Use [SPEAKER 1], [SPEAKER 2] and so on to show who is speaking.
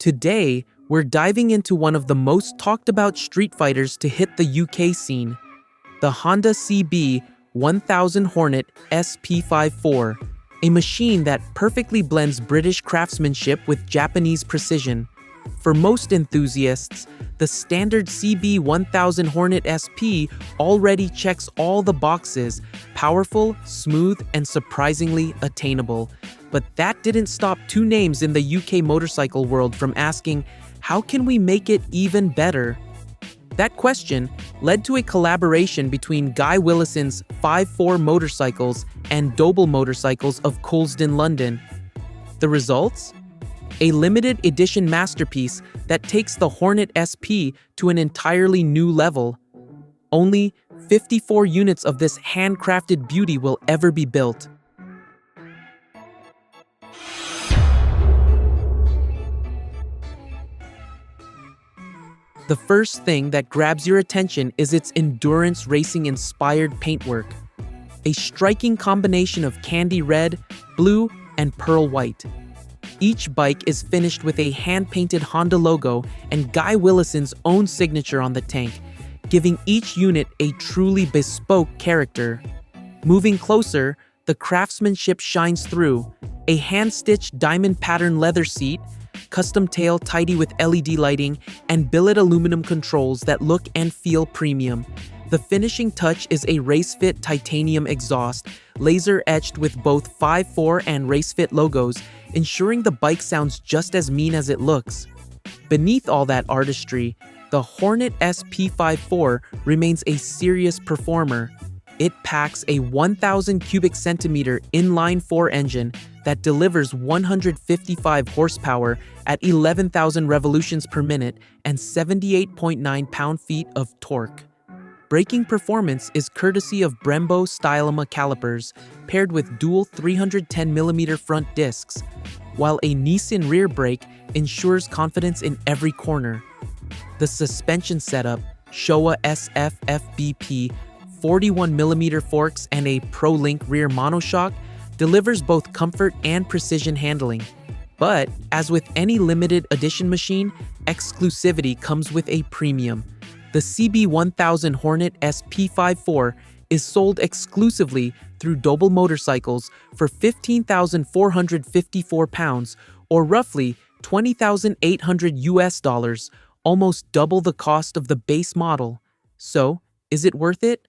[SPEAKER 1] Today, we're diving into one of the most talked about street fighters to hit the UK scene, the Honda CB1000 Hornet SP54, a machine that perfectly blends British craftsmanship with Japanese precision. For most enthusiasts, the standard CB1000 Hornet SP already checks all the boxes: powerful, smooth, and surprisingly attainable. But that didn't stop two names in the UK motorcycle world from asking, how can we make it even better? That question led to a collaboration between Guy Willison's 5.4 motorcycles and Doble motorcycles of Colston, London. The results? A limited edition masterpiece that takes the Hornet SP to an entirely new level. Only 54 units of this handcrafted beauty will ever be built. The first thing that grabs your attention is its endurance racing-inspired paintwork. A striking combination of candy red, blue, and pearl white. Each bike is finished with a hand-painted Honda logo and Guy Willison's own signature on the tank, giving each unit a truly bespoke character. Moving closer, the craftsmanship shines through. A hand-stitched diamond pattern leather seat, custom tail tidy with LED lighting, and billet aluminum controls that look and feel premium. The finishing touch is a race-fit titanium exhaust, laser-etched with both 5.4 and race-fit logos, ensuring the bike sounds just as mean as it looks. Beneath all that artistry, the Hornet SP54 remains a serious performer. It packs a 1,000 cubic centimeter inline-4 engine that delivers 155 horsepower at 11,000 revolutions per minute and 78.9 pound-feet of torque. Braking performance is courtesy of Brembo Stylema calipers paired with dual 310mm front discs, while a Nissan rear brake ensures confidence in every corner. The suspension setup, Showa SF FBP 41mm forks and a ProLink rear monoshock, delivers both comfort and precision handling. But, as with any limited edition machine, exclusivity comes with a premium. The CB1000 Hornet SP54 is sold exclusively through Doble Motorcycles for £15,454, or roughly $20,800 US, almost double the cost of the base model. So, is it worth it?